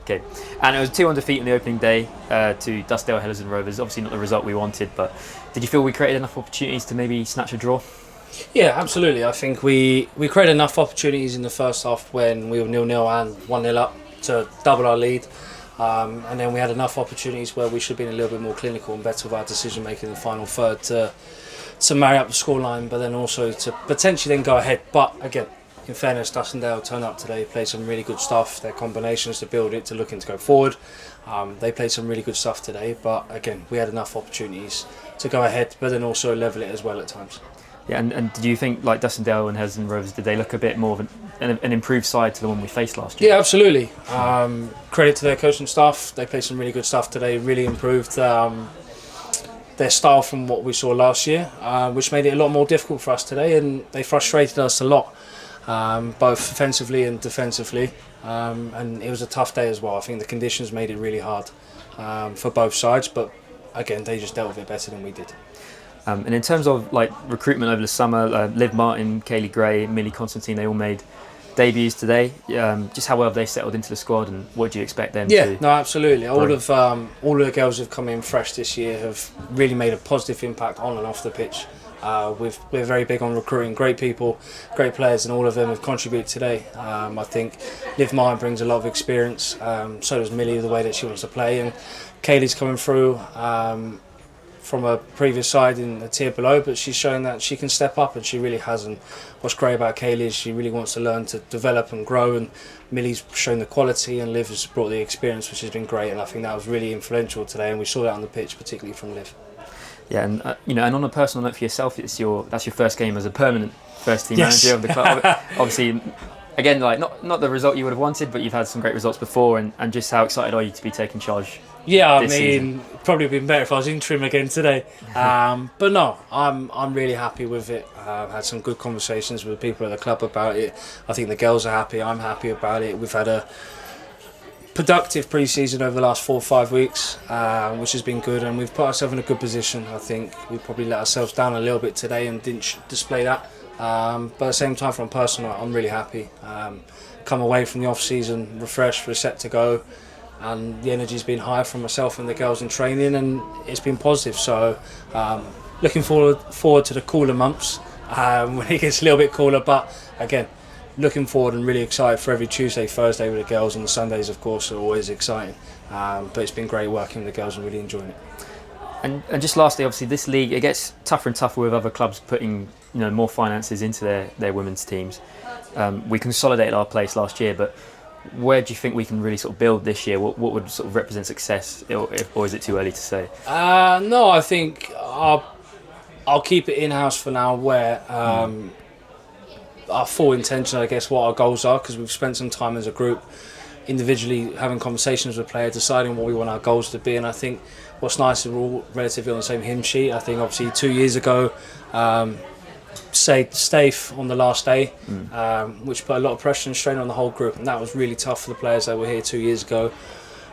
Okay, and it was 2-1 defeat on the opening day to Dustdale Hellers and Rovers. Obviously not the result we wanted, but did you feel we created enough opportunities to maybe snatch a draw? Yeah, absolutely. I think we created enough opportunities in the first half when we were 0-0 and 1-0 up to double our lead. And then we had enough opportunities where we should have been a little bit more clinical and better with our decision making in the final third to marry up the scoreline, but then also to potentially then go ahead. But again, in fairness, Dustdale turned up today, played some really good stuff. Their combinations to build it, to looking to go forward. They played some really good stuff today, but again, we had enough opportunities to go ahead, but then also level it as well at times. Yeah, and did you think, like Dustdale and Hellers and Rovers, did they look a bit more of an improved side to the one we faced last year? Yeah, absolutely. Credit to their coaching staff. They played some really good stuff today, really improved their style from what we saw last year, which made it a lot more difficult for us today, and they frustrated us a lot, both offensively and defensively. And it was a tough day as well. I think the conditions made it really hard for both sides, but again, they just dealt with it better than we did. And in terms of like recruitment over the summer, Liv Martin, Kaylee Gray, Millie Constantine, they all made debuts today. Just how well have they settled into the squad, and what do you expect them to? Yeah, no, absolutely. All of the girls who've come in fresh this year have really made a positive impact on and off the pitch. We're very big on recruiting great people, great players, and all of them have contributed today. I think Liv Martin brings a lot of experience. So does Millie, the way that she wants to play, and Kaylee's coming through from a previous side in a tier below, but she's showing that she can step up, and she really has. And what's great about Kaylee is she really wants to learn to develop and grow, and Millie's shown the quality, and Liv has brought the experience, which has been great. And I think that was really influential today, and we saw that on the pitch, particularly from Liv. Yeah, and and on a personal note for yourself, that's your first game as a permanent first team manager of the club. Obviously, again, like not the result you would have wanted, but you've had some great results before, and just how excited are you to be taking charge? Yeah, I mean, season? Probably been better if I was interim again today. But no, I'm really happy with it. I've had some good conversations with people at the club about it. I think the girls are happy. I'm happy about it. We've had a productive pre-season over the last 4 or 5 weeks, which has been good, and we've put ourselves in a good position. I think we probably let ourselves down a little bit today and didn't display that. But at the same time, from personal, I'm really happy. Come away from the off-season refreshed, reset to go, and the energy's been high from myself and the girls in training, and it's been positive. So looking forward to the cooler months when it gets a little bit cooler. But again, looking forward and really excited for every Tuesday, Thursday with the girls, and the Sundays, of course, are always exciting. But it's been great working with the girls and really enjoying it. And just lastly, obviously, this league, it gets tougher and tougher with other clubs putting more finances into their women's teams. We consolidated our place last year, but where do you think we can really sort of build this year? What would sort of represent success, or is it too early to say? No, I think I'll keep it in-house for now, where our full intention, I guess, what our goals are, because we've spent some time as a group individually having conversations with players, deciding what we want our goals to be. And I think what's nice is we're all relatively on the same hymn sheet. I think obviously 2 years ago, Stafe on the last day, which put a lot of pressure and strain on the whole group, and that was really tough for the players that were here 2 years ago.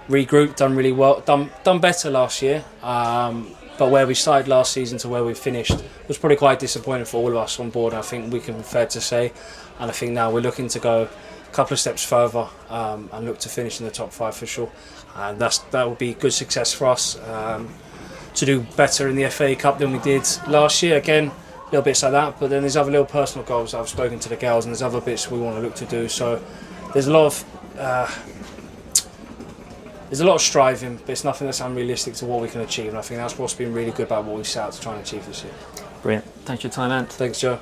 Regrouped, done really well, done better last year, but where we started last season to where we finished was probably quite disappointing for all of us on board. I think we can be fair to say, and I think now we're looking to go a couple of steps further and look to finish in the top 5 for sure, and that will be good success for us to do better in the FA Cup than we did last year. Again, little bits like that, but then there's other little personal goals that I've spoken to the girls, and there's other bits we want to look to do. So there's a lot of striving, but it's nothing that's unrealistic to what we can achieve, and I think that's what's been really good about what we set out to try and achieve this year. Brilliant. Thanks for your time, Ant. Thanks, Joe.